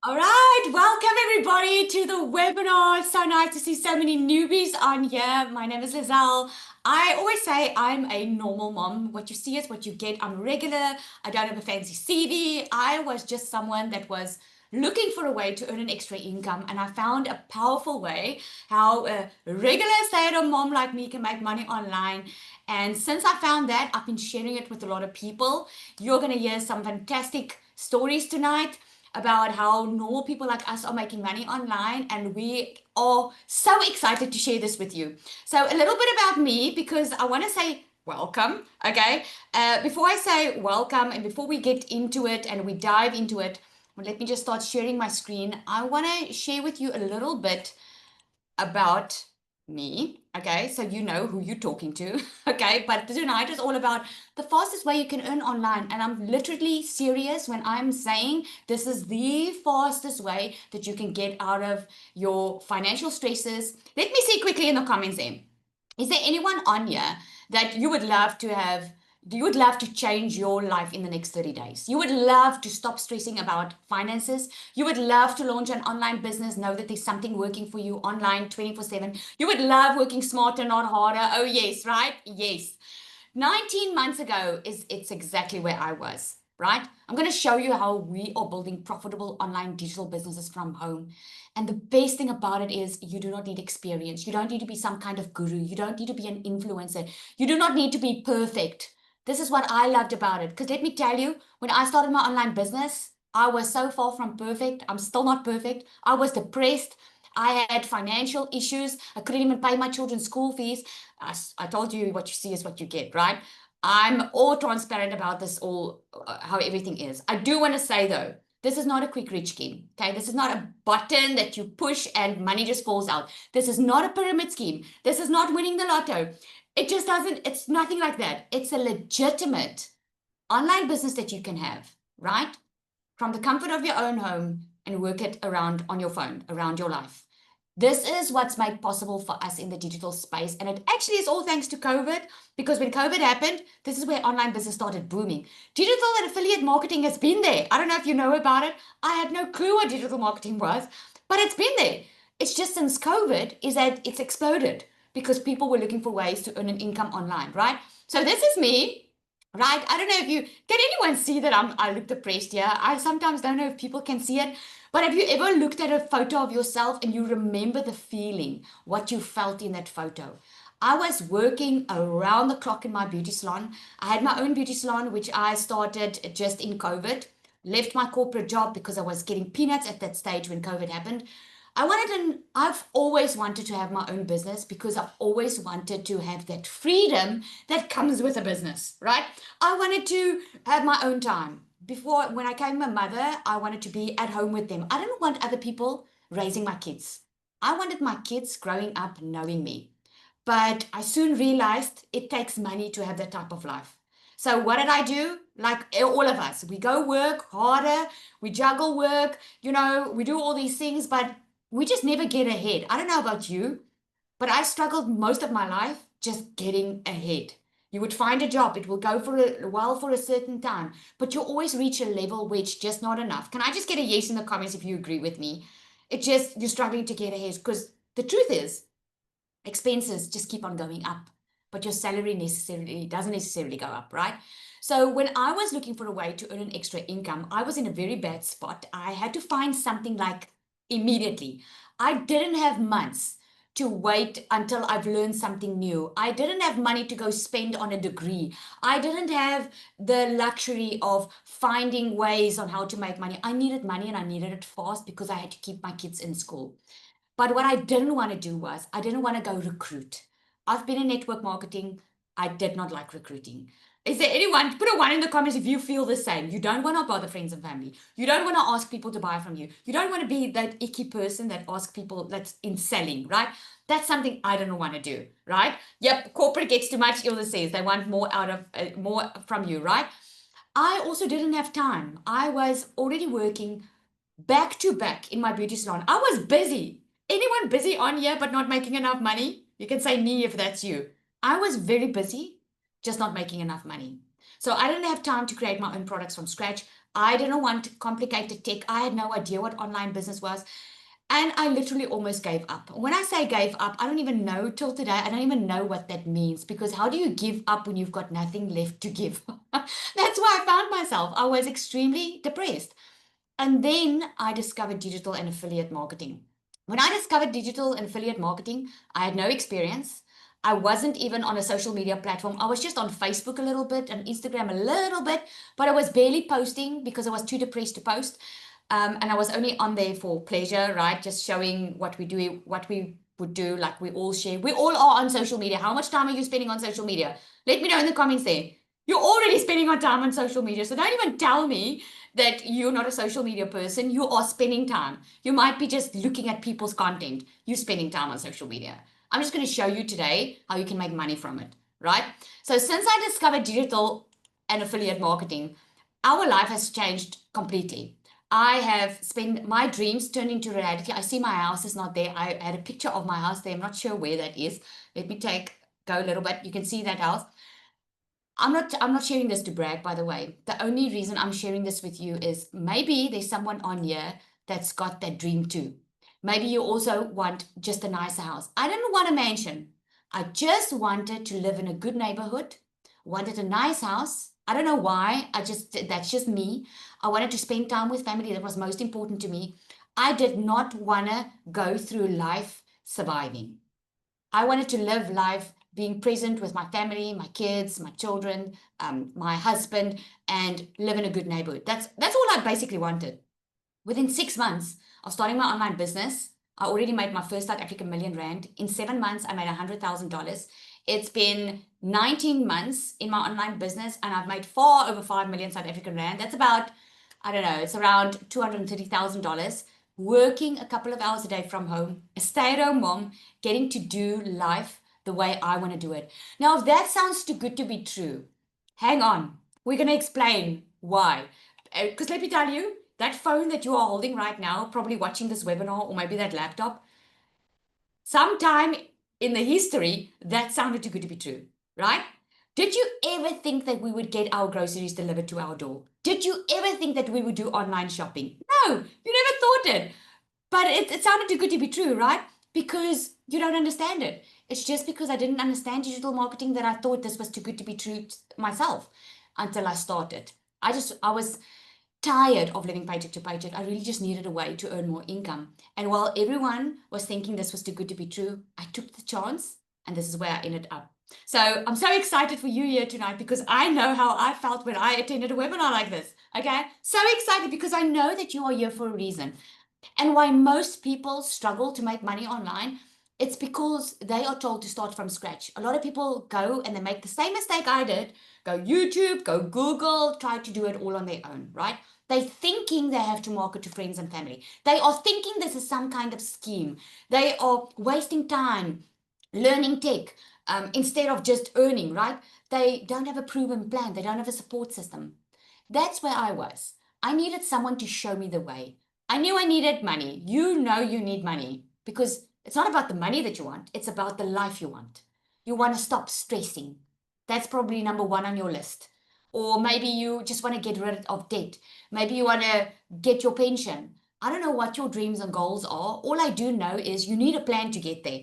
All right, welcome everybody to the webinar. It's so nice to see so many newbies on here. My name is Lizelle. I always say I'm a normal mom. What you see is what you get. I'm regular. I don't have a fancy CV. I was just someone that was looking for a way to earn an extra income, and I found a powerful way how a regular stay-at-home mom like me can make money online. And since I found that, I've been sharing it with a lot of people. You're going to hear some fantastic stories tonight about how normal people like us are making money online, and we are so excited to share this with you. So, a little bit about me because I want to say welcome, okay? Before I say welcome and before we get into it and we dive into it, well, let me just start sharing my screen. I want to share with you a little bit about me, okay? So you know who you're talking to, okay? But tonight is all about the fastest way you can earn online. And I'm literally serious when I'm saying this is the fastest way that you can get out of your financial stresses. Let me see quickly in the comments then. Is there anyone on here that you would love to have? You would love to change your life in the next 30 days. You would love to stop stressing about finances. You would love to launch an online business, know that there's something working for you online 24/7. You would love working smarter, not harder. Oh, yes, right? Yes. 19 months ago it's exactly where I was, right? I'm going to show you how we are building profitable online digital businesses from home. And the best thing about it is you do not need experience. You don't need to be some kind of guru. You don't need to be an influencer. You do not need to be perfect. This is what I loved about it. Because let me tell you, when I started my online business, I was so far from perfect. I'm still not perfect. I was depressed. I had financial issues. I couldn't even pay my children's school fees. I told you what you see is what you get, right? I'm all transparent about this, all how everything is. I do want to say though, this is not a quick rich scheme. Okay, this is not a button that you push and money just falls out. This is not a pyramid scheme. This is not winning the lotto. It just doesn't, it's nothing like that. It's a legitimate online business that you can have, right? From the comfort of your own home and work it around on your phone, around your life. This is what's made possible for us in the digital space. And it actually is all thanks to COVID, because when COVID happened, this is where online business started booming. Digital and affiliate marketing has been there. I don't know if you know about it. I had no clue what digital marketing was, but it's been there. It's just since COVID is that it's exploded because people were looking for ways to earn an income online, right? So this is me. Right. I don't know if you can anyone see that I look depressed here. I sometimes don't know if people can see it. But have you ever looked at a photo of yourself and you remember the feeling, what you felt in that photo? I was working around the clock in my beauty salon. I had my own beauty salon, which I started just in COVID. Left my corporate job because I was getting peanuts at that stage when COVID happened. I've always wanted to have my own business because I've always wanted to have that freedom that comes with a business, right? I wanted to have my own time. Before, when I became a mother, I wanted to be at home with them. I didn't want other people raising my kids. I wanted my kids growing up knowing me. But I soon realized it takes money to have that type of life. So what did I do? Like all of us, we go work harder, we juggle work, we do all these things, but we just never get ahead. I don't know about you, but I struggled most of my life just getting ahead. You would find a job, it will go for a while for a certain time, but you always reach a level where it's just not enough. Can I just get a yes in the comments if you agree with me? It just, you're struggling to get ahead because the truth is, expenses just keep on going up, but your salary necessarily doesn't necessarily go up, right? So when I was looking for a way to earn an extra income, I was in a very bad spot. I had to find something like immediately. I didn't have months to wait until I've learned something new. I didn't have money to go spend on a degree. I didn't have the luxury of finding ways on how to make money. I needed money and I needed it fast because I had to keep my kids in school. But what I didn't want to do was I didn't want to go recruit. I've been in network marketing. I did not like recruiting. Is there anyone, put a one in the comments if you feel the same. You don't want to bother friends and family. You don't want to ask people to buy from you. You don't want to be that icky person that asks people that's in selling, right? That's something I don't want to do, right? Yep, corporate gets too much illness says. They want more out of more from you, right? I also didn't have time. I was already working back to back in my beauty salon. I was busy. Anyone busy on here but not making enough money? You can say me if that's you. I was very busy, just not making enough money. So I didn't have time to create my own products from scratch. I didn't want complicated tech. I had no idea what online business was. And I literally almost gave up. When I say gave up, I don't even know till today. I don't even know what that means, because how do you give up when you've got nothing left to give? That's why I found myself. I was extremely depressed. And then I discovered digital and affiliate marketing. When I discovered digital and affiliate marketing, I had no experience. I wasn't even on a social media platform. I was just on Facebook a little bit and Instagram a little bit, but I was barely posting because I was too depressed to post. And I was only on there for pleasure, right? Just showing what we do, what we would do, like we all share. We all are on social media. How much time are you spending on social media? Let me know in the comments there. You're already spending on time on social media. So don't even tell me that you're not a social media person. You are spending time. You might be just looking at people's content. You're spending time on social media. I'm just going to show you today how you can make money from it, right? So since I discovered digital and affiliate marketing, our life has changed completely. I have spent my dreams turned into reality. I see my house is not there. I had a picture of my house there. I'm not sure where that is. Let me go a little bit. You can see that house. I'm not sharing this to brag, by the way. The only reason I'm sharing this with you is maybe there's someone on here that's got that dream too. Maybe you also want just a nice house. I didn't want a mansion. I just wanted to live in a good neighborhood, wanted a nice house. I don't know why. That's just me. I wanted to spend time with family. That was most important to me. I did not want to go through life surviving. I wanted to live life being present with my family, my kids, my children, my husband, and live in a good neighborhood. That's all I basically wanted. Within 6 months of starting my online business, I already made my first South African million rand. In 7 months, I made $100,000. It's been 19 months in my online business, and I've made far over 5 million South African rand. That's about, I don't know, it's around $230,000. Working a couple of hours a day from home, a stay-at-home mom, getting to do life the way I want to do it. Now, if that sounds too good to be true, hang on. We're going to explain why. Because let me tell you, that phone that you are holding right now, probably watching this webinar, or maybe that laptop, sometime in the history, that sounded too good to be true, right? Did you ever think that we would get our groceries delivered to our door? Did you ever think that we would do online shopping? No, you never thought it. But it sounded too good to be true, right? Because you don't understand it. It's just because I didn't understand digital marketing that I thought this was too good to be true myself until I started. I was tired of living paycheck to paycheck. I really just needed a way to earn more income. And while everyone was thinking this was too good to be true, I took the chance, and this is where I ended up. So I'm so excited for you here tonight, because I know how I felt when I attended a webinar like this. Okay? So excited because I know that you are here for a reason. And why most people struggle to make money online, it's because they are told to start from scratch. A lot of people go and they make the same mistake I did. Go YouTube, go Google, try to do it all on their own, right? They're thinking they have to market to friends and family. They are thinking this is some kind of scheme. They are wasting time learning tech instead of just earning, right? They don't have a proven plan. They don't have a support system. That's where I was. I needed someone to show me the way. I knew I needed money. You know you need money, because it's not about the money that you want. It's about the life you want. You want to stop stressing. That's probably number one on your list. Or maybe you just want to get rid of debt. Maybe you want to get your pension. I don't know what your dreams and goals are. All I do know is you need a plan to get there,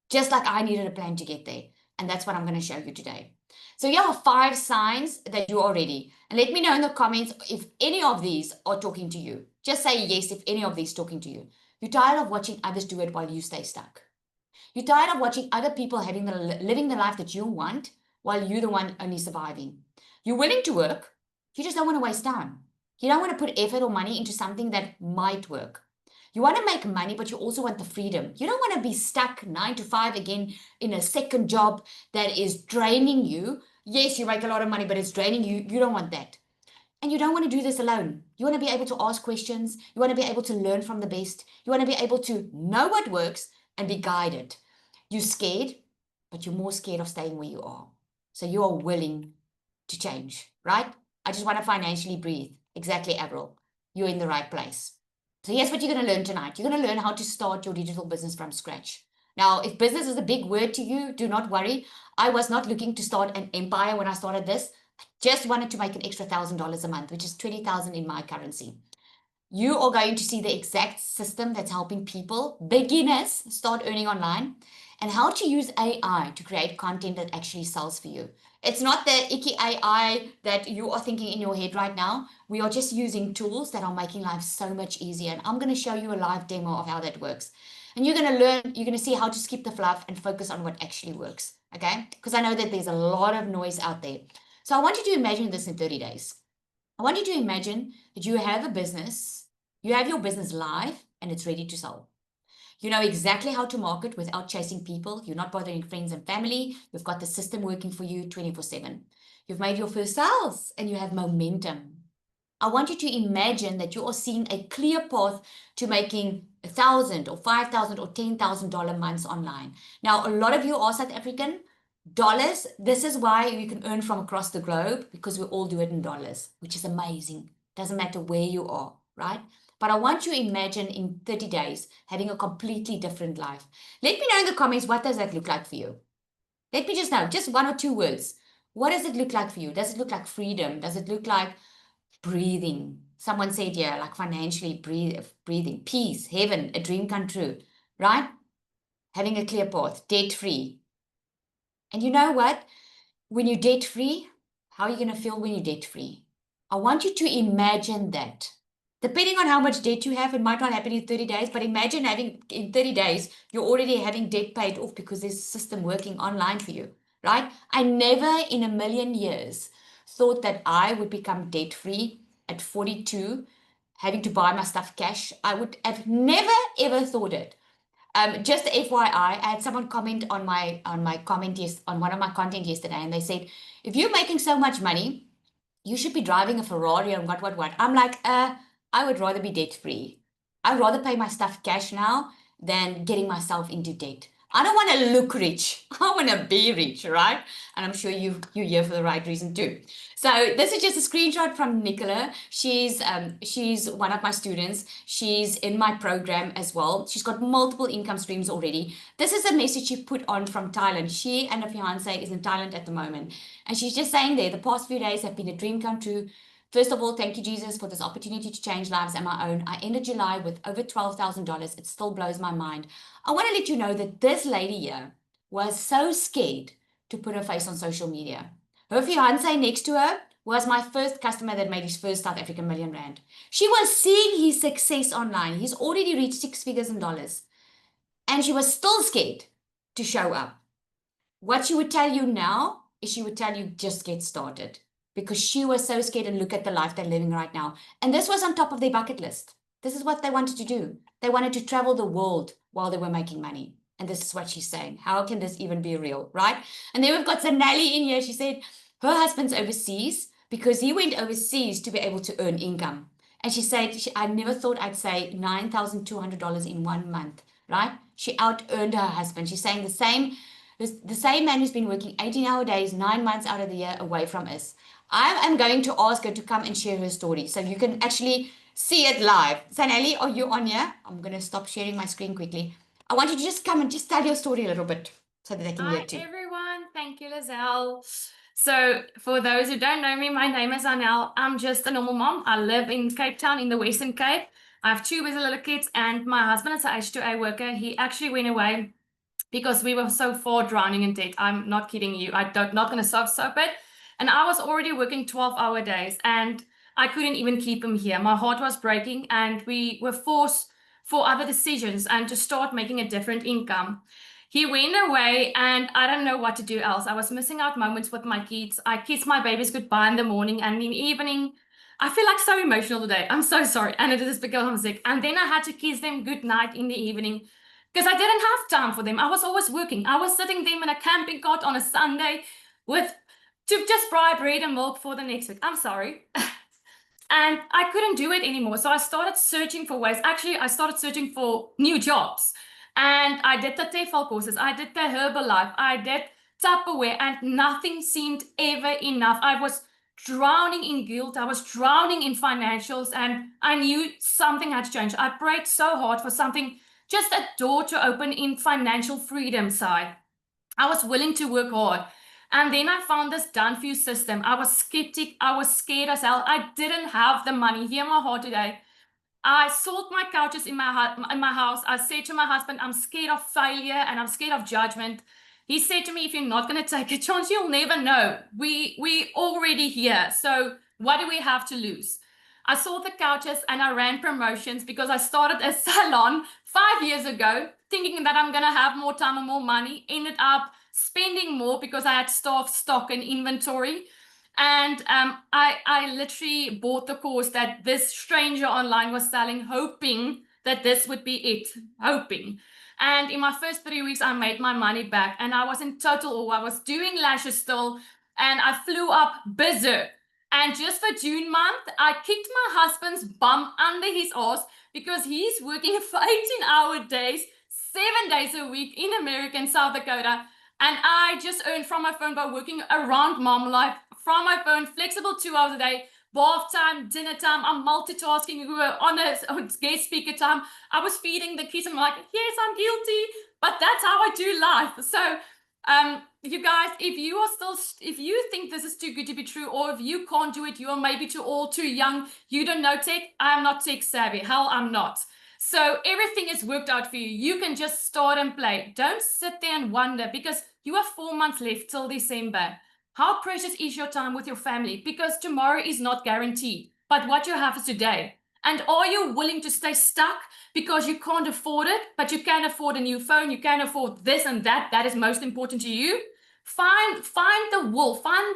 just like I needed a plan to get there. And that's what I'm going to show you today. So here are 5 signs that you are ready. And let me know in the comments if any of these are talking to you. Just say yes if any of these talking to you. You're tired of watching others do it while you stay stuck. You're tired of watching other people living the life that you want while you're the one only surviving. You're willing to work. You just don't want to waste time. You don't want to put effort or money into something that might work. You want to make money, but you also want the freedom. You don't want to be stuck 9 to 5 again in a second job that is draining you. Yes, you make a lot of money, but it's draining you. You don't want that. And you don't want to do this alone. You want to be able to ask questions. You want to be able to learn from the best. You want to be able to know what works and be guided. You're scared, but you're more scared of staying where you are. So you are willing to change, right? I just want to financially breathe. Exactly, Avril. You're in the right place. So here's what you're going to learn tonight. You're going to learn how to start your digital business from scratch. Now, if business is a big word to you, do not worry. I was not looking to start an empire when I started this. just wanted to make an extra $1,000 a month, which is 20,000 in my currency. You are going to see the exact system that's helping people, beginners, start earning online, and how to use AI to create content that actually sells for you. It's not the icky AI that you are thinking in your head right now. We are just using tools that are making life so much easier. And I'm going to show you a live demo of how that works. And you're going to learn, you're going to see how to skip the fluff and focus on what actually works. Okay? Because I know that there's a lot of noise out there. So I want you to imagine this in 30 days. I want you to imagine that you have a business, you have your business live, and it's ready to sell. You know exactly how to market without chasing people. You're not bothering friends and family. You've got the system working for you 24/7. You've made your first sales and you have momentum. I want you to imagine that you are seeing a clear path to making 1,000 or 5,000 or $10,000 months online. Now, a lot of you are South African dollars. This is why you can earn from across the globe, because we all do it in dollars, which is amazing. Doesn't matter where you are, right? But I want you to imagine in 30 days having a completely different life. Let me know in the comments, what does that look like for you? Let me just know, just 1 or 2 words. What does it look like for you? Does it look like freedom? Does it look like breathing? Someone said, yeah, like financially breathing, peace, heaven, a dream come true, right? Having a clear path, debt free. And you know what? When you're debt free, how are you going to feel when you're debt free? I want you to imagine that. Depending on how much debt you have, it might not happen in 30 days, but imagine having in 30 days, you're already having debt paid off because there's a system working online for you, right? I never in a million years thought that I would become debt free at 42, having to buy my stuff cash. I would have never ever thought it. Just FYI, I had someone comment on my comment on one of my content yesterday, and they said, if you're making so much money, you should be driving a Ferrari and what. I'm like, I would rather be debt free. I'd rather pay my stuff cash now than getting myself into debt. I don't want to look rich. I want to be rich, right? And I'm sure you're here for the right reason too. So this is just a screenshot from Nicola. She's one of my students. She's in my program as well. She's got multiple income streams already. This is a message she put on from Thailand. She and her fiance is in Thailand at the moment. And she's just saying there, the past few days have been a dream come true. First of all, thank you, Jesus, for this opportunity to change lives and my own. I ended July with over $12,000. It still blows my mind. I want to let you know that this lady here was so scared to put her face on social media. Her fiance next to her was my first customer that made his first South African million rand. She was seeing his success online. He's already reached 6 figures in dollars. And she was still scared to show up. What she would tell you now is she would tell you just get started, because she was so scared, and look at the life they're living right now. And this was on top of their bucket list. This is what they wanted to do. They wanted to travel the world while they were making money. And this is what she's saying. How can this even be real, right? And then we've got Zanelli in here. She said her husband's overseas because he went overseas to be able to earn income. And she said, I never thought I'd say $9,200 in 1 month, right? She out-earned her husband. She's saying the same man who's been working 18-hour days, 9 months out of the year away from us. I am going to ask her to come and share her story so you can actually see it live. Sanelli, are you on here? I'm going to stop sharing my screen quickly. I want you to just come and just tell your story a little bit so that they can hear Hi, too. everyone. Thank you, Lizelle. So, for those who don't know me, my name is Anel. I'm just a normal mom. I live in Cape Town in the Western Cape. I have two busy little kids, and my husband is an H2A worker. He actually went away because we were so far drowning in debt. I'm not kidding you. Not going to soap it. And I was already working 12-hour days, and I couldn't even keep him here. My heart was breaking, and we were forced for other decisions and to start making a different income. He went away, and I don't know what to do else. I was missing out moments with my kids. I kissed my babies goodbye in the morning, and in the evening, I feel like so emotional today. I'm so sorry. And it is because I'm sick. And then I had to kiss them good night in the evening because I didn't have time for them. I was always working. I was sitting them in a camping cot on a Sunday with to just buy bread and milk for the next week. I'm sorry. And I couldn't do it anymore. So I started searching for ways. Actually, I started searching for new jobs. And I did the TEFL courses. I did the Herbalife. I did Tupperware. And nothing seemed ever enough. I was drowning in guilt. I was drowning in financials. And I knew something had to change. I prayed so hard for something, just a door to open in financial freedom side. I was willing to work hard. And then I found this done for you system. I was skeptic. I was scared as hell. I didn't have the money. Hear my heart today. I sold my couches in my house. I said to my husband, I'm scared of failure and I'm scared of judgment. He said to me, if you're not going to take a chance, you'll never know. We already here. So what do we have to lose? I sold the couches and I ran promotions because I started a salon 5 years ago, thinking that I'm going to have more time and more money. Ended up spending more because I had staff, stock, and inventory. And I literally bought the course that this stranger online was selling, hoping that this would be it, hoping. And in my first 3 weeks, I made my money back, and I was in total awe. I was doing lashes still, and I flew up berserk. And just for June month, I kicked my husband's bum under his ass because he's working for 18-hour days, 7 days a week in America and South Dakota. And I just earned from my phone by working around mom life from my phone, flexible 2 hours a day, bath time, dinner time. I'm multitasking. We were on a guest speaker time. I was feeding the kids. I'm like, yes, I'm guilty, but that's how I do life. So, you guys, if you think this is too good to be true, or if you can't do it, you are maybe too young, you don't know tech. I'm not tech savvy. Hell, I'm not. So everything is worked out for you. You can just start and play. Don't sit there and wonder, because you have 4 months left till December. How precious is your time with your family? Because tomorrow is not guaranteed, but what you have is today. And are you willing to stay stuck because you can't afford it, but you can afford a new phone, you can afford this and that, that is most important to you? Find the will, find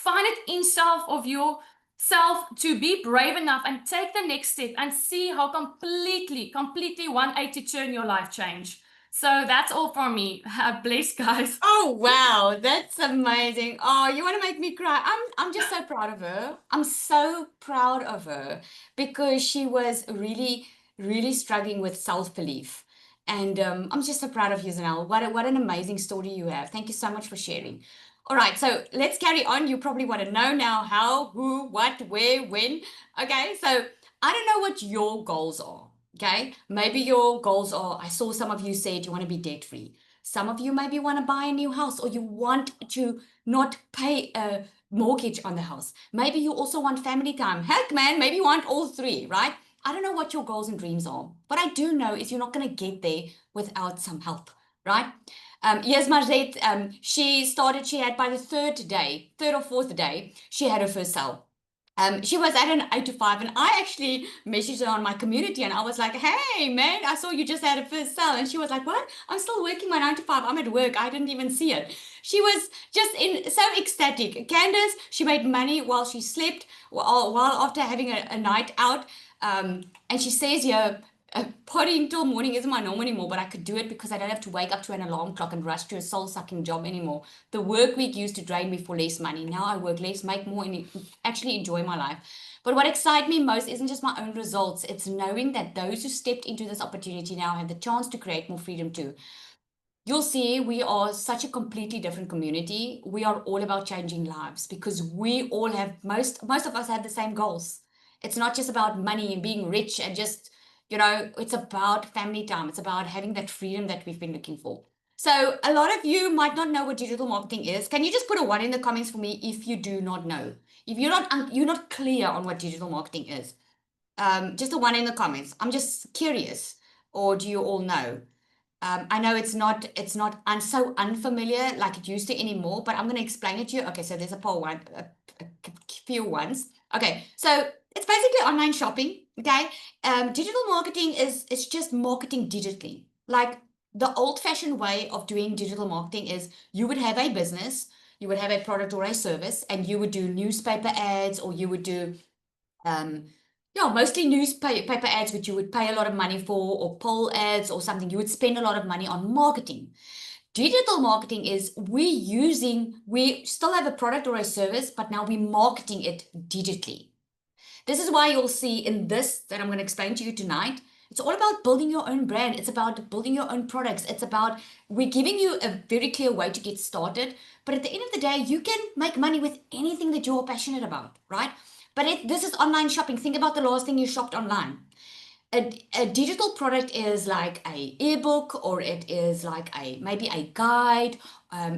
it inside of yourself to be brave enough and take the next step and see how completely 180 turn your life change. So that's all from me. Bless, guys. Oh wow, that's amazing. Oh, you want to make me cry. I'm just so proud of her. I'm so proud of her because she was really, really struggling with self-belief. And I'm just so proud of you, Zanel. What an amazing story you have. Thank you so much for sharing. All right, so let's carry on. You probably want to know now how, who, what, where, when. Okay, so I don't know what your goals are. Okay, maybe your goals are, I saw some of you said you want to be debt free. Some of you maybe want to buy a new house, or you want to not pay a mortgage on the house. Maybe you also want family time. Heck, man, maybe you want all three, right? I don't know what your goals and dreams are. What I do know is you're not going to get there without some help, right? Yes, Margret, she had by the third or fourth day, she had her first sale. She was at an 8 to 5, and I actually messaged her on my community, and I was like, hey, man, I saw you just had a first sale. And she was like, what? I'm still working my 9 to 5. I'm at work. I didn't even see it. She was just so ecstatic. Candace, she made money while she slept, while after having a night out. And she says here, partying till morning isn't my norm anymore, but I could do it because I don't have to wake up to an alarm clock and rush to a soul-sucking job anymore. The work week used to drain me for less money. Now I work less, make more, and actually enjoy my life. But what excites me most isn't just my own results. It's knowing that those who stepped into this opportunity now have the chance to create more freedom too. You'll see we are such a completely different community. We are all about changing lives because we all have, most of us have the same goals. It's not just about money and being rich and just, it's about family time. It's about having that freedom that we've been looking for. So a lot of you might not know what digital marketing is. Can you just put a one in the comments for me if you do not know? If you're not clear on what digital marketing is. Just a one in the comments. I'm just curious. Or do you all know? I know it's not so unfamiliar like it used to anymore, but I'm going to explain it to you. Okay, so there's a poll one, a few ones. Okay, so it's basically online shopping. Okay, digital marketing is it's just marketing digitally. Like the old-fashioned way of doing digital marketing is you would have a business, you would have a product or a service, and you would do newspaper ads, or you would do um, yeah, mostly newspaper ads, which you would pay a lot of money for, or poll ads or something. You would spend a lot of money on marketing. Digital marketing is we still have a product or a service, but now we're marketing it digitally. This is why you'll see in this that I'm going to explain to you tonight. It's all about building your own brand. It's about building your own products. It's about, we're giving you a very clear way to get started. But at the end of the day, you can make money with anything that you're passionate about, right? But this is online shopping. Think about the last thing you shopped online. A digital product is like a ebook, or it is like maybe a guide,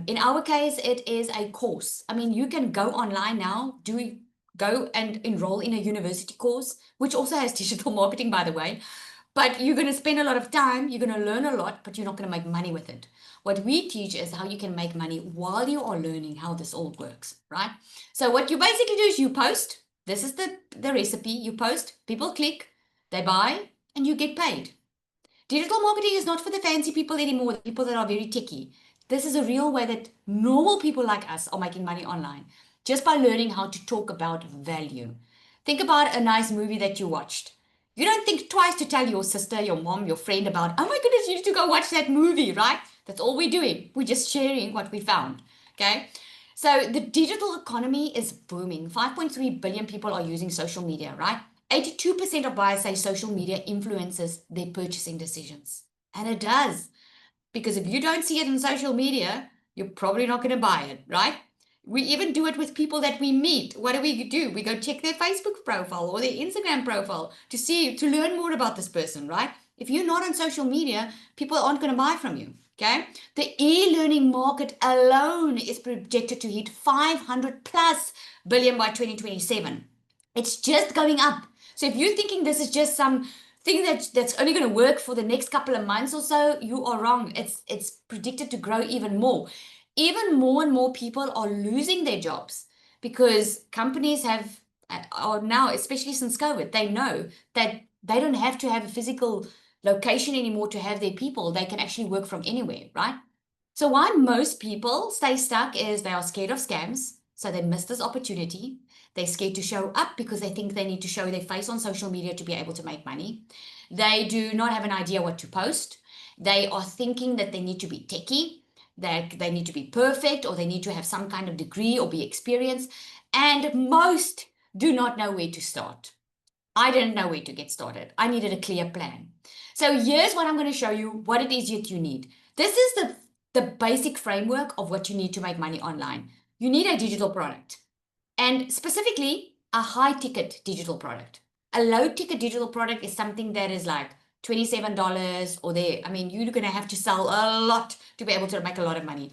In our case, it is a course. I mean, you can go online now, go and enroll in a university course, which also has digital marketing, by the way. But you're going to spend a lot of time, you're going to learn a lot, but you're not going to make money with it. What we teach is how you can make money while you are learning how this all works, right? So what you basically do is you post. This is the recipe. You post, people click, they buy, and you get paid. Digital marketing is not for the fancy people anymore, the people that are very techy. This is a real way that normal people like us are making money online just by learning how to talk about value. Think about a nice movie that you watched. You don't think twice to tell your sister, your mom, your friend about, oh my goodness, you need to go watch that movie, right? That's all we're doing. We're just sharing what we found. Okay. So the digital economy is booming. 5.3 billion people are using social media, right? 82% of buyers say social media influences their purchasing decisions. And it does. Because if you don't see it in social media, you're probably not going to buy it, right? We even do it with people that we meet. What do? We go check their Facebook profile or their Instagram profile to learn more about this person, right? If you're not on social media, people aren't going to buy from you. Okay. The e-learning market alone is projected to hit 500 plus billion by 2027. It's just going up. So if you're thinking this is just some thing that's only going to work for the next couple of months or so, you are wrong. It's predicted to grow even more. Even more and more people are losing their jobs because companies are now, especially since COVID, they know that they don't have to have a physical location anymore to have their people. They can actually work from anywhere, right? So why most people stay stuck is they are scared of scams, so they miss this opportunity. They're scared to show up because they think they need to show their face on social media to be able to make money. They do not have an idea what to post. They are thinking that they need to be techie, that they need to be perfect, or they need to have some kind of degree or be experienced. And most do not know where to start. I didn't know where to get started. I needed a clear plan. So here's what I'm going to show you what it is that you need. This is the basic framework of what you need to make money online. You need a digital product and specifically a high ticket digital product. A low ticket digital product is something that is like $27 or there. I mean, you're going to have to sell a lot to be able to make a lot of money.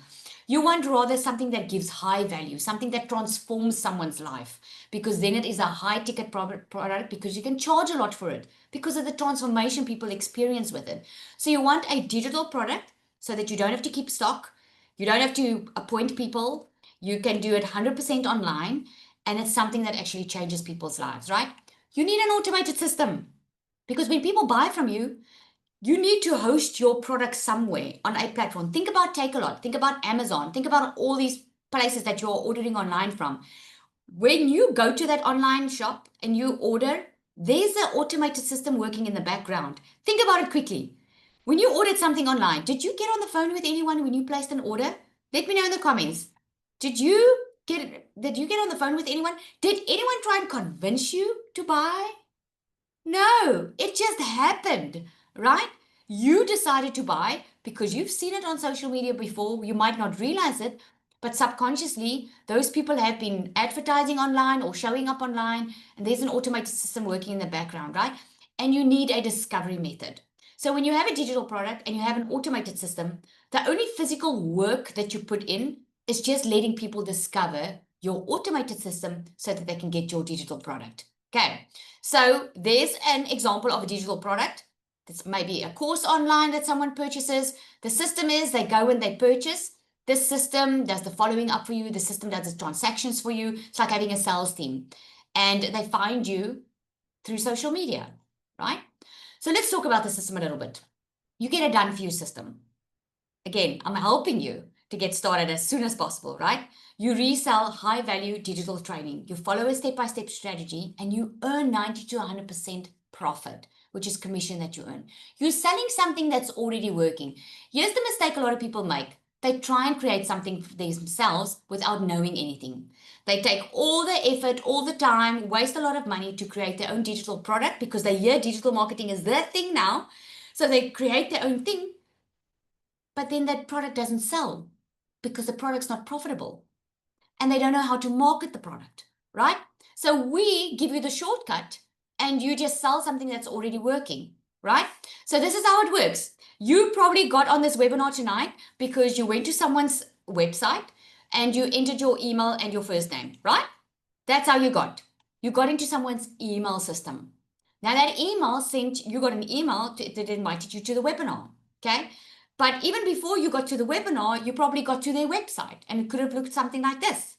You want rather something that gives high value, something that transforms someone's life, because then it is a high ticket product because you can charge a lot for it because of the transformation people experience with it. So you want a digital product so that you don't have to keep stock, you don't have to appoint people, you can do it 100% online, and it's something that actually changes people's lives, right? You need an automated system because when people buy from you, you need to host your product somewhere on a platform. Think about Takealot, think about Amazon, think about all these places that you're ordering online from. When you go to that online shop and you order, there's an automated system working in the background. Think about it quickly. When you ordered something online, did you get on the phone with anyone when you placed an order? Let me know in the comments. Did you get on the phone with anyone? Did anyone try and convince you to buy? No, it just happened, right? You decided to buy because you've seen it on social media before. You might not realize it, but subconsciously, those people have been advertising online or showing up online, and there's an automated system working in the background, right? And you need a discovery method. So when you have a digital product and you have an automated system, the only physical work that you put in is just letting people discover your automated system so that they can get your digital product. Okay. So there's an example of a digital product. It's maybe a course online that someone purchases. The system is they go and they purchase. This system does the following up for you. The system does the transactions for you. It's like having a sales team. And they find you through social media, right? So let's talk about the system a little bit. You get a done for you system. Again, I'm helping you to get started as soon as possible, right? You resell high value digital training. You follow a step-by-step strategy and you earn 90 to 100% profit, which is commission that you earn. You're selling something that's already working. Here's the mistake a lot of people make. They try and create something for themselves without knowing anything. They take all the effort, all the time, waste a lot of money to create their own digital product because they hear digital marketing is their thing now. So they create their own thing, but then that product doesn't sell because the product's not profitable and they don't know how to market the product, right? So we give you the shortcut and you just sell something that's already working, right? So this is how it works. You probably got on this webinar tonight because you went to someone's website and you entered your email and your first name, right? That's how you got. You got into someone's email system. Now that email sent, you got an email that invited you to the webinar, okay? But even before you got to the webinar, you probably got to their website and it could have looked something like this.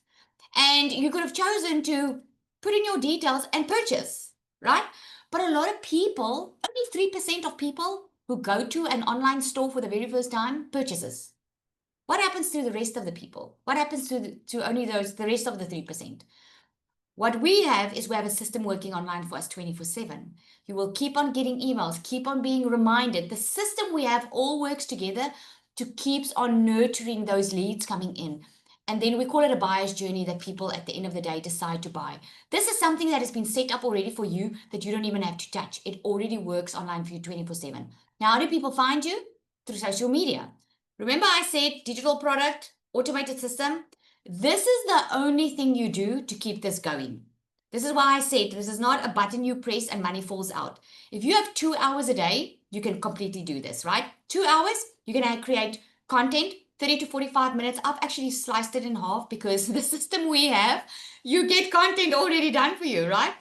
And you could have chosen to put in your details and purchase, right? But a lot of people, only 3% of people who go to an online store for the very first time purchases. What happens to the rest of the people? What happens to only the rest of the 3%? What we have is we have a system working online for us 24/7. You will keep on getting emails, keep on being reminded. The system we have all works together to keeps on nurturing those leads coming in. And then we call it a buyer's journey that people at the end of the day decide to buy. This is something that has been set up already for you that you don't even have to touch. It already works online for you 24/7. Now, how do people find you? Through social media. Remember I said digital product, automated system? This is the only thing you do to keep this going. This is why I said this is not a button you press and money falls out. If you have 2 hours a day, you can completely do this, right? 2 hours, you're going to create content, 30 to 45 minutes. I've actually sliced it in half because the system we have, you get content already done for you, right?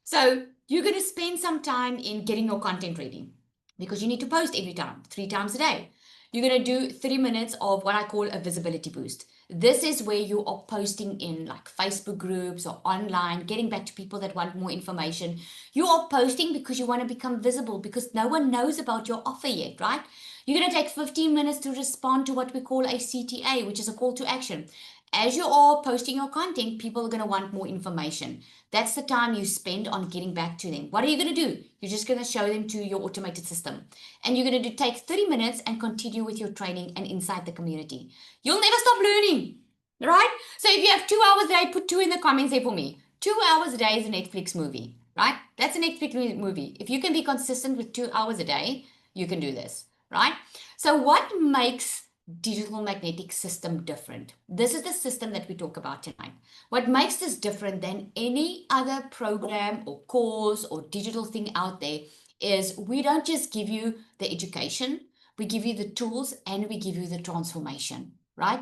So you're going to spend some time in getting your content ready because you need to post every time, 3 times a day. You're going to do 3 minutes of what I call a visibility boost. This is where you are posting in like Facebook groups or online, getting back to people that want more information. You are posting because you want to become visible because no one knows about your offer yet, right? You're going to take 15 minutes to respond to what we call a CTA, which is a call to action. As you are posting your content, people are going to want more information. That's the time you spend on getting back to them. What are you going to do? You're just going to show them to your automated system. And you're going to take 30 minutes and continue with your training and inside the community. You'll never stop learning, right? So if you have 2 hours a day, put 2 in the comments there for me. 2 hours a day is a Netflix movie, right? That's a Netflix movie. If you can be consistent with 2 hours a day, you can do this, right? So what makes digital magnetic system different? This is the system that we talk about tonight. What makes this different than any other program or course or digital thing out there is we don't just give you the education, we give you the tools and we give you the transformation, right?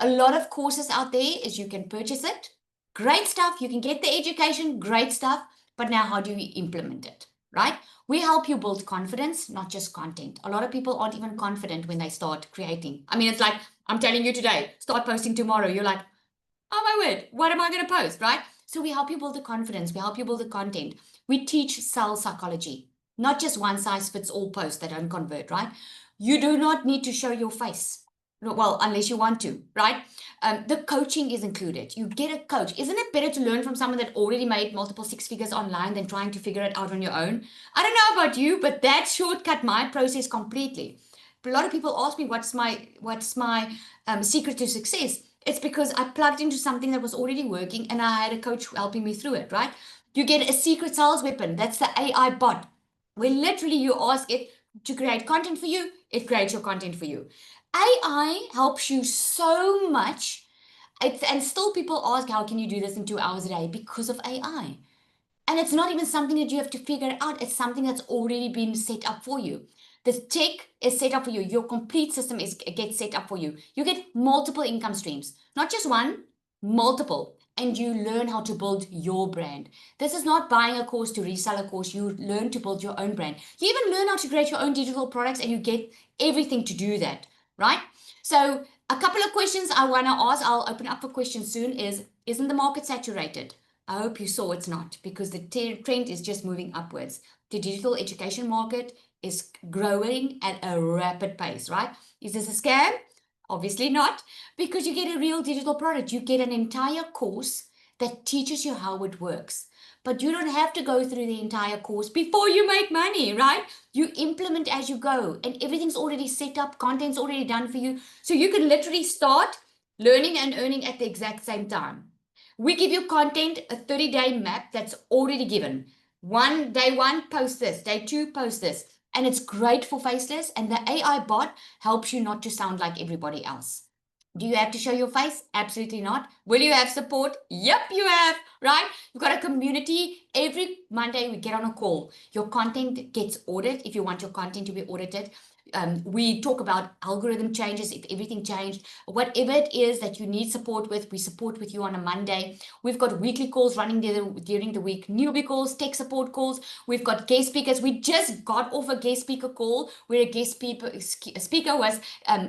A lot of courses out there is you can purchase it. Great stuff. You can get the education, great stuff. But now how do you implement it, right? We help you build confidence, not just content. A lot of people aren't even confident when they start creating. I mean, it's like, I'm telling you today, start posting tomorrow. You're like, oh my word, what am I going to post, right? So we help you build the confidence. We help you build the content. We teach sales psychology, not just one size fits all posts that don't convert, right? You do not need to show your face. Well, unless you want to, right? The coaching is included. You get a coach. Isn't it better to learn from someone that already made multiple six figures online than trying to figure it out on your own? I don't know about you, but that shortcut my process completely. But a lot of people ask me, what's my secret to success? It's because I plugged into something that was already working and I had a coach helping me through it, right? You get a secret sales weapon. That's the AI bot, where literally you ask it to create content for you, it creates your content for you. AI helps you so much. And still people ask, how can you do this in 2 hours a day? Because of AI. And it's not even something that you have to figure out. It's something that's already been set up for you. The tech is set up for you. Your complete system gets set up for you. You get multiple income streams, not just one, multiple. And you learn how to build your brand. This is not buying a course to resell a course. You learn to build your own brand. You even learn how to create your own digital products and you get everything to do that, right? So a couple of questions I want to ask, I'll open up for questions soon, isn't the market saturated? I hope you saw it's not, because the trend is just moving upwards. The digital education market is growing at a rapid pace, right? Is this a scam? Obviously not, because you get a real digital product. You get an entire course that teaches you how it works. But you don't have to go through the entire course before you make money, right? You implement as you go, and everything's already set up, content's already done for you. So you can literally start learning and earning at the exact same time. We give you content, a 30-day map that's already given. Day one, post this. Day two, post this. And it's great for faceless. And the AI bot helps you not to sound like everybody else. Do you have to show your face? Absolutely not. Will you have support? Yep, you have, right? You've got a community. Every Monday we get on a call. Your content gets audited if you want your content to be audited. We talk about algorithm changes, if everything changed, whatever it is that you need support with, we support with you on a Monday. We've got weekly calls running during the week, newbie calls, tech support calls. We've got guest speakers. We just got off a guest speaker call where a guest speaker was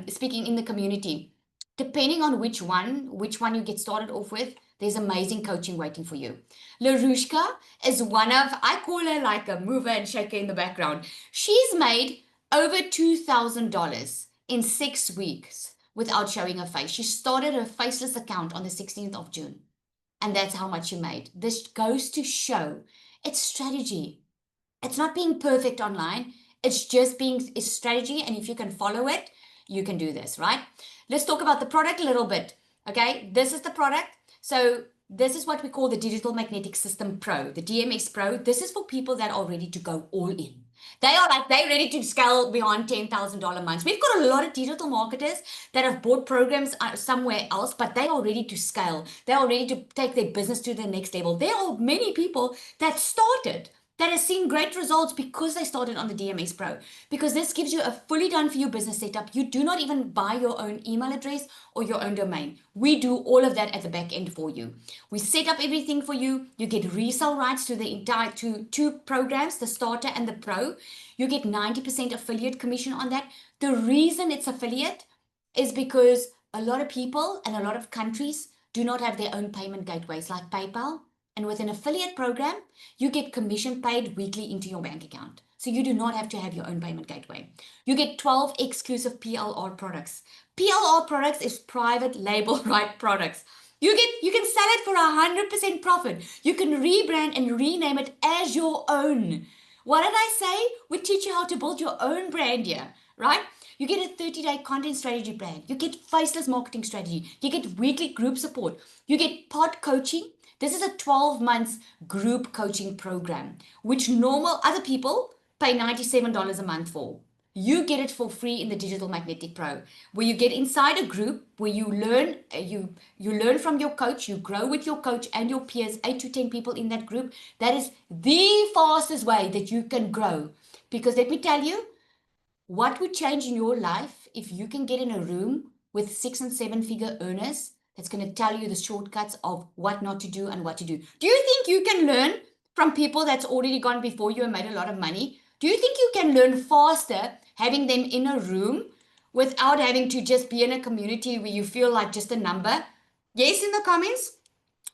speaking in the community. Depending on which one you get started off with, there's amazing coaching waiting for you. Larushka is one of, I call her like a mover and shaker in the background. She's made over $2,000 in 6 weeks without showing her face. She started her faceless account on the 16th of June, and that's how much she made. This goes to show it's strategy. It's not being perfect online. It's just being a strategy. And if you can follow it, you can do this, right? Let's talk about the product a little bit. Okay, this is the product. So this is what we call the Digital Magnetic System Pro, the DMS Pro. This is for people that are ready to go all in. They're ready to scale beyond $10,000 months. We've got a lot of digital marketers that have bought programs somewhere else, but they are ready to scale. They are ready to take their business to the next level. There are many people that started that has seen great results because they started on the DMS Pro. Because this gives you a fully done for you business setup. You do not even buy your own email address or your own domain. We do all of that at the back end for you. We set up everything for you. You get resale rights to the entire two programs, the starter and the pro. You get 90% affiliate commission on that. The reason it's affiliate is because a lot of people and a lot of countries do not have their own payment gateways like PayPal. And with an affiliate program, you get commission paid weekly into your bank account. So you do not have to have your own payment gateway. You get 12 exclusive PLR products. PLR products is private label right products. You can sell it for 100% profit. You can rebrand and rename it as your own. What did I say? We teach you how to build your own brand here, right? You get a 30-day content strategy plan. You get faceless marketing strategy. You get weekly group support. You get pod coaching. This is a 12 months group coaching program, which normal other people pay $97 a month for. You get it for free in the Digital Magnetic Pro, where you get inside a group where you learn you learn from your coach, you grow with your coach and your peers, 8 to 10 people in that group. That is the fastest way that you can grow. Because let me tell you, what would change in your life if you can get in a room with 6 and 7 figure earners that's going to tell you the shortcuts of what not to do and what to do? Do you think you can learn from people that's already gone before you and made a lot of money? Do you think you can learn faster having them in a room without having to just be in a community where you feel like just a number? Yes, in the comments.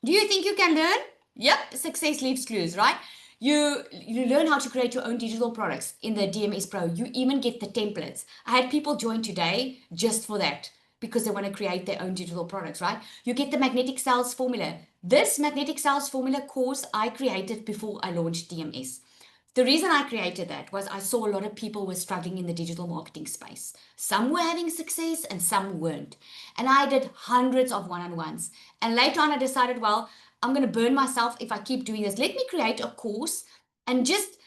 Do you think you can learn? Yep, success leaves clues, right? You learn how to create your own digital products in the DMS Pro. You even get the templates. I had people join today just for that because they want to create their own digital products, right? You get the magnetic sales formula. This magnetic sales formula course I created before I launched DMS. The reason I created that was I saw a lot of people were struggling in the digital marketing space. Some were having success and some weren't. And I did hundreds of one-on-ones. And later on I decided, well, I'm going to burn myself if I keep doing this. Let me create a course, and just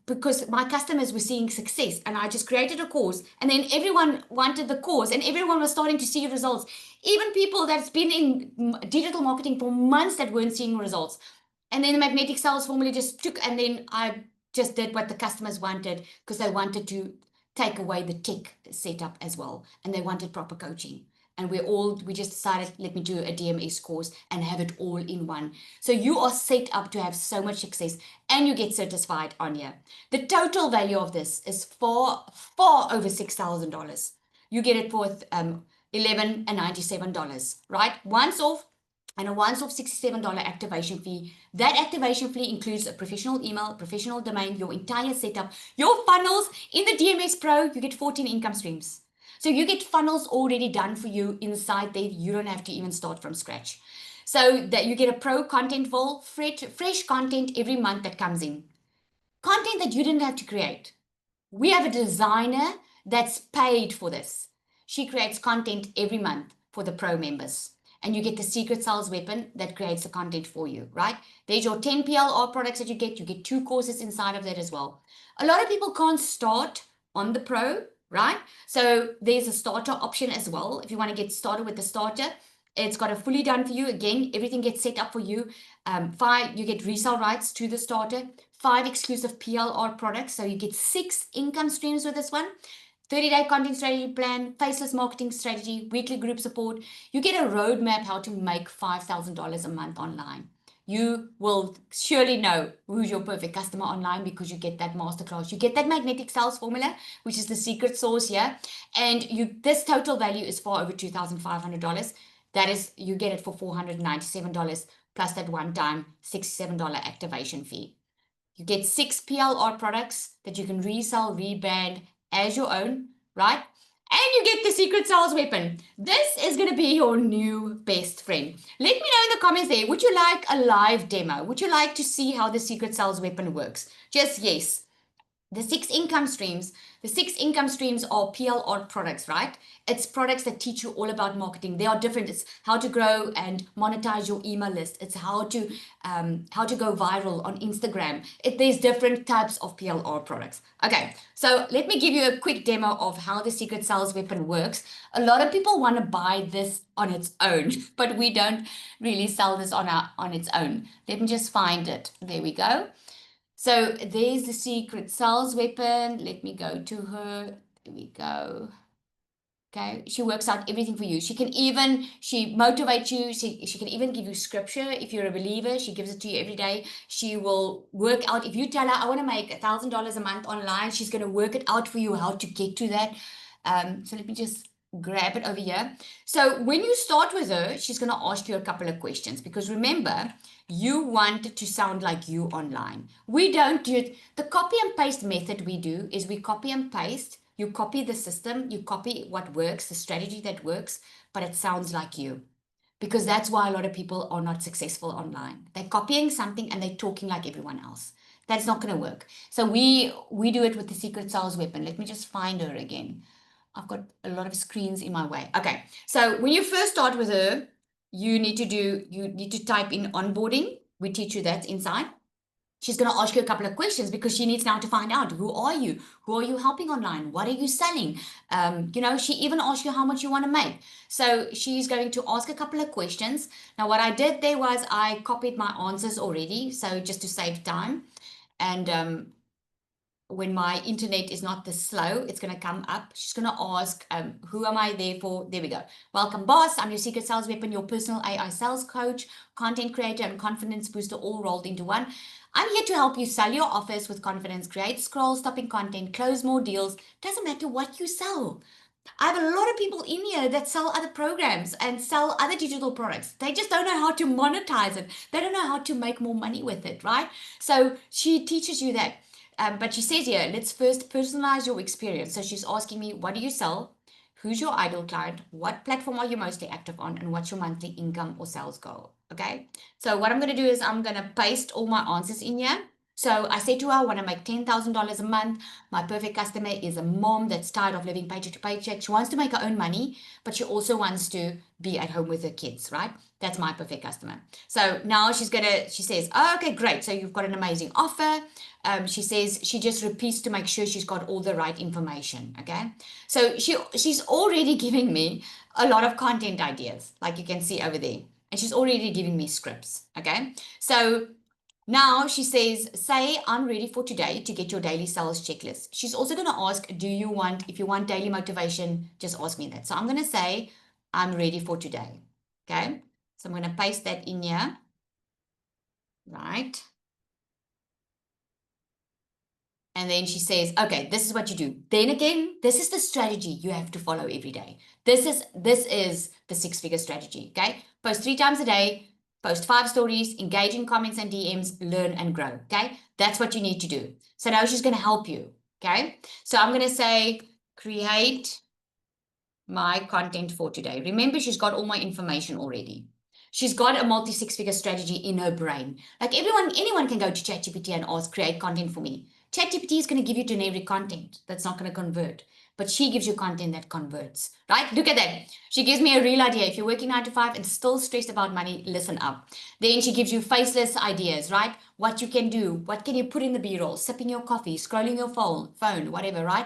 because my customers were seeing success, and I just created a course, and then everyone wanted the course and everyone was starting to see results. Even people that's been in digital marketing for months that weren't seeing results. And then the magnetic sales formula just took, and then I just did what the customers wanted because they wanted to take away the tech setup as well, and they wanted proper coaching. And we just decided, let me do a DMS course and have it all in one. So you are set up to have so much success, and you get certified on here. The total value of this is far over $6,000. You get it for $11.97, right? Once off, and a once-off $67 activation fee. That activation fee includes a professional email, professional domain, your entire setup, your funnels. In the DMS Pro, you get 14 income streams. So you get funnels already done for you inside there. You don't have to even start from scratch. So that you get a pro content vault, fresh content every month that comes in. Content that you didn't have to create. We have a designer that's paid for this. She creates content every month for the pro members. And you get the secret sales weapon that creates the content for you, right? There's your 10 PLR products that you get. You get 2 courses inside of that as well. A lot of people can't start on the pro, right? So there's a starter option as well. If you want to get started with the starter, it's got a fully done for you. Again, everything gets set up for you. You get resale rights to the starter, 5 exclusive PLR products. So you get 6 income streams with this one. 30-day content strategy plan, faceless marketing strategy, weekly group support. You get a roadmap how to make $5,000 a month online. You will surely know who's your perfect customer online because you get that masterclass. You get that magnetic sales formula, which is the secret sauce here. And this total value is far over $2,500. That is, you get it for $497 plus that one-time $67 activation fee. You get 6 PLR products that you can resell, rebrand as your own, right? And you get the secret sales weapon. This is going to be your new best friend. Let me know in the comments there. Would you like a live demo? Would you like to see how the secret sales weapon works? Just yes. The six income streams are PLR products, right? It's products that teach you all about marketing. They are different. It's how to grow and monetize your email list. It's how to go viral on Instagram. There's different types of PLR products. Okay, so let me give you a quick demo of how the secret sales weapon works. A lot of people want to buy this on its own, but we don't really sell this on its own. Let me just find it. There we go. So there's the secret sales weapon. Let me go to her. There we go. Okay, she works out everything for you. She motivates you. She can even give you scripture if you're a believer. She gives it to you every day. She will work out. If you tell her, I want to make $1,000 a month online, she's going to work it out for you how to get to that. So let me just grab it over here. So when you start with her, she's going to ask you a couple of questions because remember, you want to sound like you online. We don't do it. The copy and paste method we do is we copy and paste. You copy the system, you copy what works, the strategy that works, but it sounds like you. Because that's why a lot of people are not successful online. They're copying something and they're talking like everyone else. That's not going to work. So we do it with the secret sales weapon. Let me just find her again. I've got a lot of screens in my way. Okay. So when you first start with her, you need to type in onboarding. We teach you that inside. She's going to ask you a couple of questions because she needs now to find out who are you? Who are you helping online? What are you selling? She even asks you how much you want to make. So she's going to ask a couple of questions. Now, what I did there was I copied my answers already. So just to save time. And when my internet is not this slow, it's going to come up. She's going to ask, who am I there for? There we go. Welcome, boss. I'm your secret sales weapon, your personal AI sales coach, content creator, and confidence booster all rolled into one. I'm here to help you sell your offers with confidence, create scroll-stopping content, close more deals. Doesn't matter what you sell. I have a lot of people in here that sell other programs and sell other digital products. They just don't know how to monetize it. They don't know how to make more money with it, right? So she teaches you that. But she says here, let's first personalize your experience. So she's asking me, what do you sell? Who's your ideal client? What platform are you mostly active on? And what's your monthly income or sales goal? Okay. So what I'm going to do is I'm going to paste all my answers in here. So I say to her, I want to make $10,000 a month. My perfect customer is a mom that's tired of living paycheck to paycheck. She wants to make her own money, but she also wants to be at home with her kids, right? That's my perfect customer. So now she says, oh, okay, great. So you've got an amazing offer. She says she just repeats to make sure she's got all the right information. Okay. So she's already giving me a lot of content ideas, like you can see over there. And she's already giving me scripts. Okay. So now she says, say I'm ready for today to get your daily sales checklist. She's also going to ask, if you want daily motivation, just ask me that. So I'm going to say, I'm ready for today. Okay. So I'm going to paste that in here. Right. And then she says, okay, this is what you do. Then again, this is the strategy you have to follow every day. This is the 6-figure strategy. Okay. Post 3 times a day, post 5 stories, engage in comments and DMs, learn and grow. Okay. That's what you need to do. So now she's going to help you. Okay. So I'm going to say, create my content for today. Remember, she's got all my information already. She's got a multi 6-figure strategy in her brain. Like anyone can go to ChatGPT and ask, create content for me. ChatGPT is going to give you generic content that's not going to convert, but she gives you content that converts, right? Look at that. She gives me a real idea. If you're working 9 to 5 and still stressed about money, listen up. Then she gives you faceless ideas, right? What you can do, what can you put in the B-roll, sipping your coffee, scrolling your phone, whatever, right?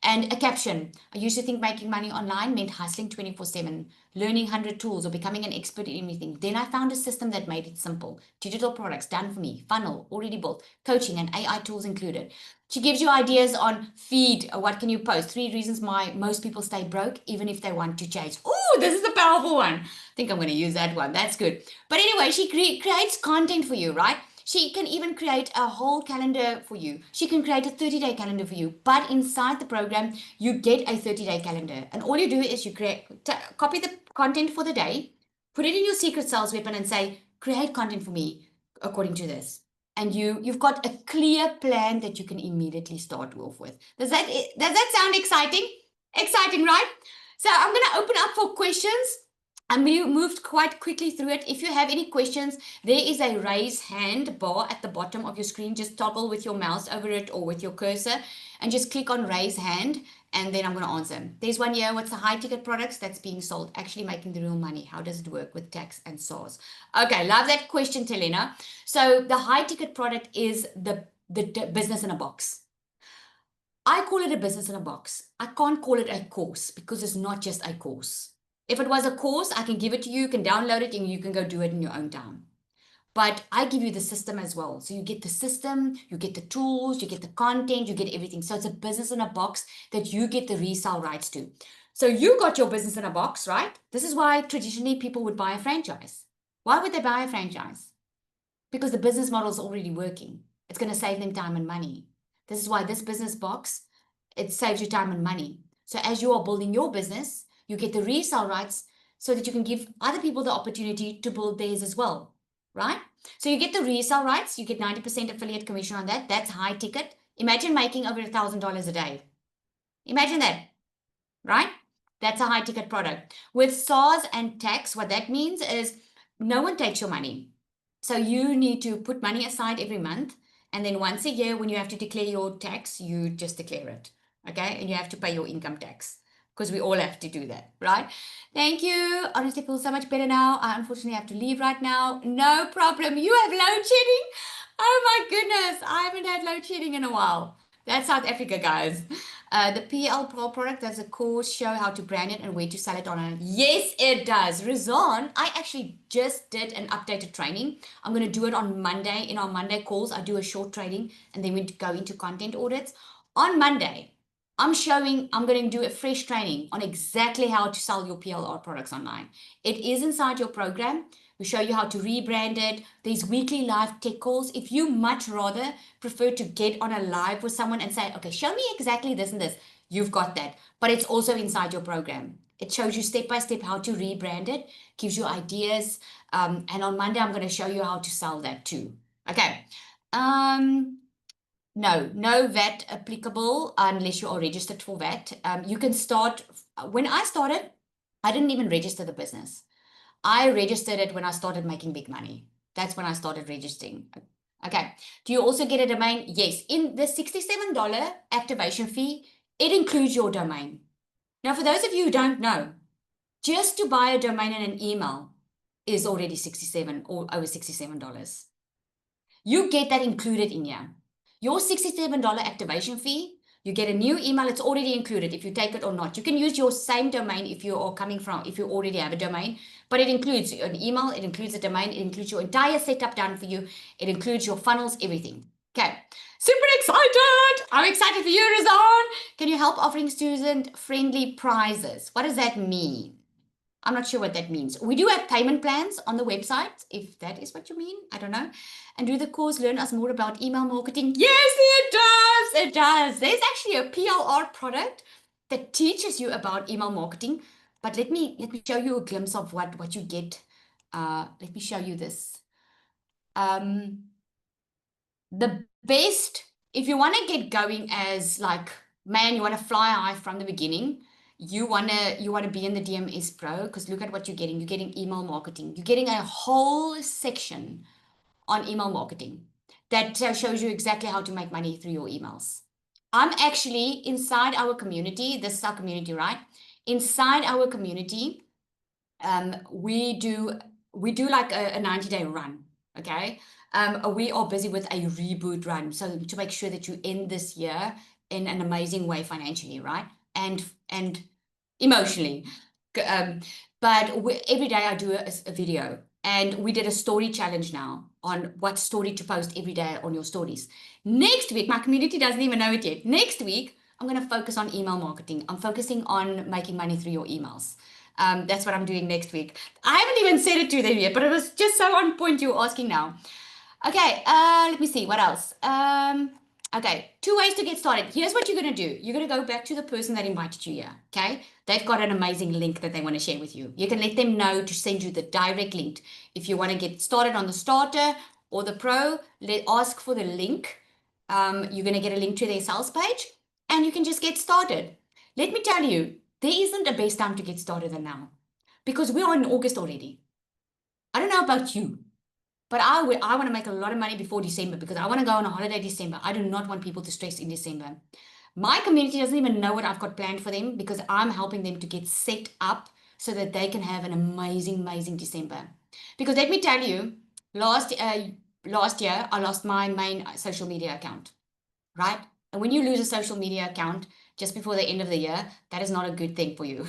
And a caption. I used to think making money online meant hustling 24/7, learning 100 tools or becoming an expert in anything. Then I found a system that made it simple. Digital products done for me, funnel already built, coaching and AI tools included. She gives you ideas on feed. What can you post? 3 reasons why most people stay broke, even if they want to change. Oh, this is a powerful one. I think I'm going to use that one. That's good. But anyway, she creates content for you, right? She can even create a whole calendar for you. She can create a 30-day calendar for you. But inside the program, you get a 30-day calendar. And all you do is you copy the content for the day, put it in your secret sales weapon and say, create content for me according to this. And you've got a clear plan that you can immediately start off with. Does that sound exciting? Exciting, right? So I'm going to open up for questions. And we moved quite quickly through it. If you have any questions, there is a raise hand bar at the bottom of your screen. Just toggle with your mouse over it or with your cursor and just click on raise hand. And then I'm going to answer. There's one here. What's the high ticket products that's being sold? Actually making the real money. How does it work with tax and SARS? Okay, love that question, Telena. So the high ticket product is the business in a box. I call it a business in a box. I can't call it a course because it's not just a course. If it was a course, I can give it to you, you can download it, and you can go do it in your own time. But I give you the system as well. So you get the system, you get the tools, you get the content, you get everything. So it's a business in a box that you get the resale rights to. So you got your business in a box, right? This is why traditionally people would buy a franchise. Why would they buy a franchise? Because the business model is already working. It's going to save them time and money. This is why this business box, it saves you time and money. So as you are building your business, you get the resale rights so that you can give other people the opportunity to build theirs as well, right? So you get the resale rights, you get 90% affiliate commission on that. That's high ticket. Imagine making over $1,000 a day. Imagine that, right? That's a high ticket product. With SARS and tax, what that means is no one takes your money. So you need to put money aside every month. And then once a year, when you have to declare your tax, you just declare it. Okay. And you have to pay your income tax because we all have to do that, right? Thank you. Honestly, feel so much better now. I unfortunately have to leave right now. No problem. You have load shedding. Oh my goodness. I haven't had load shedding in a while. That's South Africa, guys. The PL Pro product does a course show how to brand it and where to sell it on. Yes, it does. Rizan, I actually just did an updated training. I'm going to do it on Monday. In our Monday calls, I do a short training and then we go into content audits. On Monday, I'm going to do a fresh training on exactly how to sell your PLR products online. It is inside your program. We show you how to rebrand it. There's weekly live tech calls. If you much rather prefer to get on a live with someone and say, okay, show me exactly this and this, you've got that. But it's also inside your program. It shows you step by step how to rebrand it, gives you ideas. And on Monday, I'm going to show you how to sell that too. Okay. No VAT applicable unless you are registered for VAT. You can start. When I started, I didn't even register the business. I registered it when I started making big money. That's when I started registering. Okay. Do you also get a domain? Yes. In the $67 activation fee, it includes your domain. Now, for those of you who don't know, just to buy a domain and an email is already $67 or over $67. You get that included in here. Your $67 activation fee, you get a new email, it's already included if you take it or not. You can use your same domain if you already have a domain, but it includes an email, it includes a domain, it includes your entire setup done for you, it includes your funnels, everything. Okay, super excited. I'm excited for you, Rizan. Can you help offering student-friendly prizes? What does that mean? I'm not sure what that means. We do have payment plans on the website, if that is what you mean. I don't know. And do the course learn us more about email marketing? Yes, it does. It does. There's actually a PLR product that teaches you about email marketing. But let me show you a glimpse of what you get. Let me show you this. The best, if you want to get going as like, man, you want to fly high from the beginning, you want to be in the DMS Pro, because look at what you're getting. You're getting email marketing. You're getting a whole section on email marketing that shows you exactly how to make money through your emails. I'm actually inside our community. This is our community, right? Inside our community, we do like a 90-day run. Okay. We are busy with a reboot run. So to make sure that you end this year in an amazing way financially, right? And emotionally. But every day I do a video, and we did a story challenge now on what story to post every day on your stories. Next week, my community doesn't even know it yet. Next week, I'm going to focus on email marketing. I'm focusing on making money through your emails. That's what I'm doing next week. I haven't even said it to them yet, but it was just so on point you asking now. Okay, let me see what else. Okay, 2 ways to get started. Here's what you're gonna do. You're gonna go back to the person that invited you here. Okay, they've got an amazing link that they want to share with you. You can let them know to send you the direct link. If you want to get started on the starter or the pro, ask for the link. You're gonna get a link to their sales page, and you can just get started. Let me tell you, there isn't a best time to get started than now, because we're in August already. I don't know about you. But I want to make a lot of money before December, because I want to go on a holiday December. I do not want people to stress in December. My community doesn't even know what I've got planned for them, because I'm helping them to get set up so that they can have an amazing, amazing December. Because let me tell you, last year I lost my main social media account, right? And when you lose a social media account just before the end of the year, that is not a good thing for you.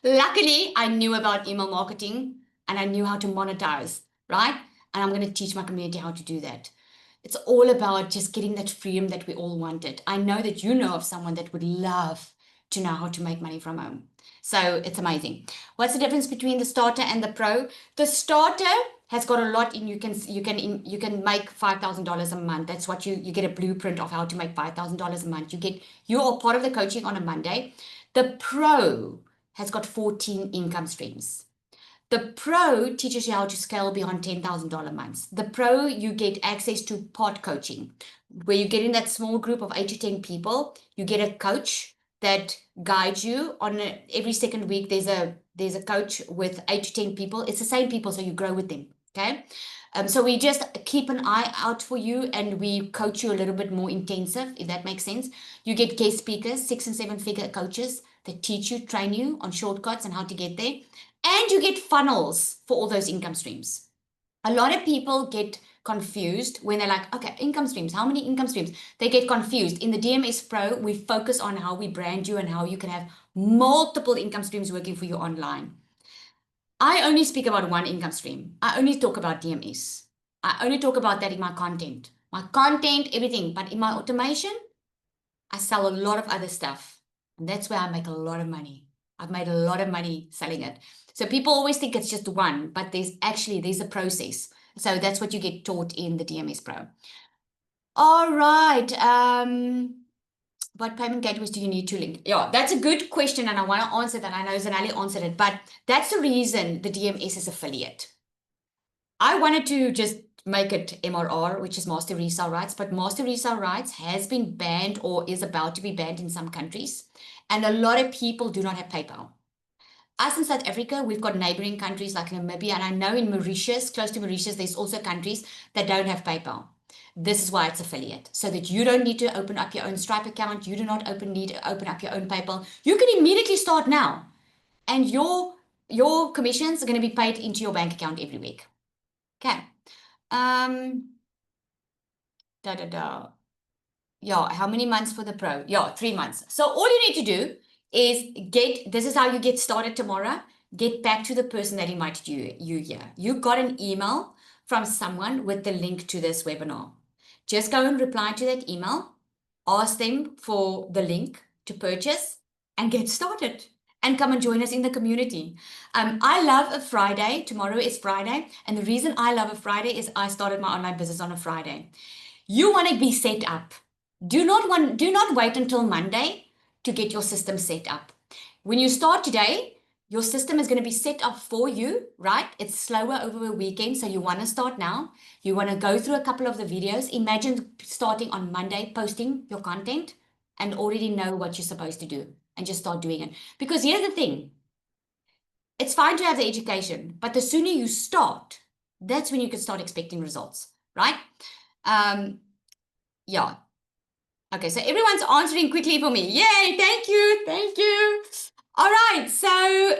Luckily, I knew about email marketing and I knew how to monetize, right? And I'm going to teach my community how to do that. It's all about just getting that freedom that we all wanted. I know that you know of someone that would love to know how to make money from home. So it's amazing. What's the difference between the starter and the pro? The starter has got a lot in. You can make $5,000 a month. That's what you get a blueprint of how to make $5,000 a month. You are part of the coaching on a Monday. The pro has got 14 income streams. The pro teaches you how to scale beyond $10,000 months. The pro, you get access to pod coaching, where you get in that small group of 8 to 10 people. You get a coach that guides you on every second week. There's a coach with 8 to 10 people. It's the same people, so you grow with them. Okay. So we just keep an eye out for you, and we coach you a little bit more intensive, if that makes sense. You get guest speakers, 6 and 7 figure coaches that teach you, train you on shortcuts and how to get there. And you get funnels for all those income streams. A lot of people get confused when they're like, okay, income streams, how many income streams? They get confused. In the DMS Pro, we focus on how we brand you and how you can have multiple income streams working for you online. I only speak about one income stream. I only talk about DMS. I only talk about that in my content. My content, everything. But in my automation, I sell a lot of other stuff. And that's where I make a lot of money. I've made a lot of money selling it. So people always think it's just one, but there's a process. So that's what you get taught in the DMS Pro. All right. What payment gateways do you need to link? Yeah, that's a good question, and I want to answer that. I know Zanali answered it, but that's the reason the DMS is affiliate. I wanted to just make it MRR, which is master resale rights, but master resale rights has been banned or is about to be banned in some countries. And a lot of people do not have PayPal. Us in South Africa, we've got neighboring countries like Namibia, and I know in Mauritius, close to Mauritius, there's also countries that don't have PayPal. This is why it's affiliate, so that you don't need to open up your own Stripe account. You do not need to open up your own PayPal. You can immediately start now, and your commissions are going to be paid into your bank account every week. Okay. Um, da da da. Yeah, how many months for the pro? Yeah, 3 months. So all you need to do is this is how you get started tomorrow. Get back to the person that invited you here. You got an email from someone with the link to this webinar. Just go and reply to that email, ask them for the link to purchase, and get started. And come and join us in the community. I love a Friday. Tomorrow is Friday. And the reason I love a Friday is I started my online business on a Friday. You want to be set up. Do not wait until Monday to get your system set up. When you start today, your system is going to be set up for you, right? It's slower over a weekend, so you want to start now. You want to go through a couple of the videos. Imagine starting on Monday, posting your content, and already know what you're supposed to do, and just start doing it. Because here's the thing. It's fine to have the education, but the sooner you start, that's when you can start expecting results, right? Yeah. Okay, so everyone's answering quickly for me. Yay, thank you, thank you. All right, so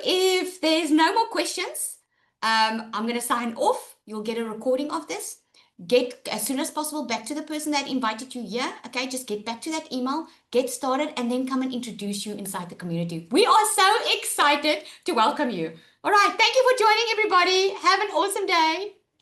if there's no more questions, I'm going to sign off. You'll get a recording of this. get as soon as possible back to the person that invited you here. Okay, just get back to that email, get started, and then come and introduce you inside the community. We are so excited to welcome you. All right, thank you for joining, everybody. Have an awesome day.